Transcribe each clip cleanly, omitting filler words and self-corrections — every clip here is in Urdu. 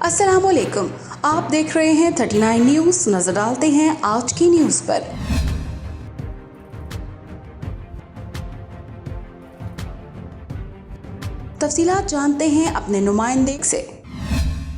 السلام علیکم، آپ دیکھ رہے ہیں 39 نیوز۔ نظر ڈالتے ہیں آج کی نیوز پر۔ تفصیلات جانتے ہیں اپنے نمائندے سے۔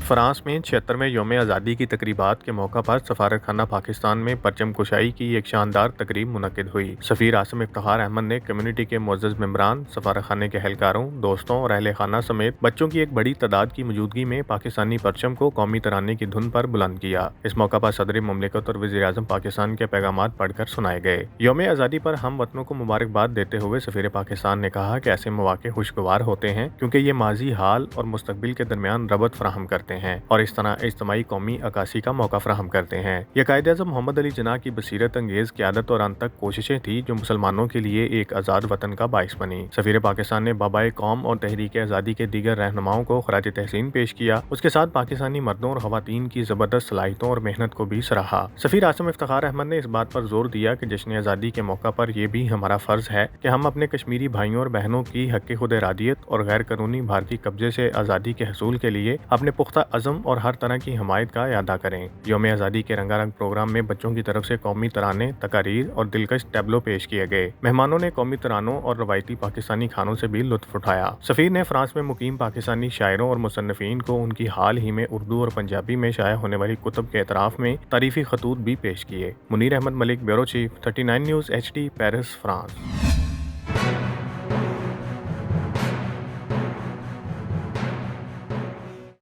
فرانس میں 76ویں یوم آزادی کی تقریبات کے موقع پر سفارت خانہ پاکستان میں پرچم کشائی کی ایک شاندار تقریب منعقد ہوئی۔ سفیر عاصم افتخار احمد نے کمیونٹی کے معزز ممبران، سفارت خانے کے اہلکاروں، دوستوں اور اہل خانہ سمیت بچوں کی ایک بڑی تعداد کی موجودگی میں پاکستانی پرچم کو قومی ترانے کی دھن پر بلند کیا۔ اس موقع پر صدر مملکت اور وزیر اعظم پاکستان کے پیغامات پڑھ کر سنائے گئے۔ یوم آزادی پر ہم وطنوں کو مبارکباد دیتے ہوئے سفیر پاکستان نے کہا کہ ایسے مواقع خوشگوار ہوتے ہیں کیونکہ یہ ماضی، حال اور مستقبل کے درمیان ربط فراہم کرتے ہیں اور اس طرح اجتماعی قومی عکاسی کا موقع فراہم کرتے ہیں۔ یہ قائد اعظم محمد علی جناح کی بصیرت انگیز قیادت اور انتھک کوششیں تھیں جو مسلمانوں کے لیے ایک آزاد وطن کا باعث بنی۔ سفیر پاکستان نے بابائے قوم اور تحریک آزادی کے دیگر رہنماؤں کو خراج تحسین پیش کیا۔ اس کے ساتھ پاکستانی مردوں اور خواتین کی زبردست صلاحیتوں اور محنت کو بھی سراہا۔ سفیر عاصم افتخار احمد نے اس بات پر زور دیا کہ جشن آزادی کے موقع پر یہ بھی ہمارا فرض ہے کہ ہم اپنے کشمیری بھائیوں اور بہنوں کی حق خود ارادیت اور غیر قانونی بھارتی قبضے سے آزادی کے حصول کے لیے اپنے پختہ عزم اور ہر طرح کی حمایت کا اعادہ کریں۔ یوم آزادی کے رنگا رنگ پروگرام میں بچوں کی طرف سے قومی ترانے، تقاریر اور دلکش ٹیبلو پیش کیے گئے۔ مہمانوں نے قومی ترانوں اور روایتی پاکستانی کھانوں سے بھی لطف اٹھایا۔ سفیر نے فرانس میں مقیم پاکستانی شاعروں اور مصنفین کو ان کی حال ہی میں اردو اور پنجابی میں شائع ہونے والی کتب کے اعتراف میں تعریفی خطوط بھی پیش کیے۔ Munir Ahmed Malik, bureau chief, 39 news HD، Paris, France.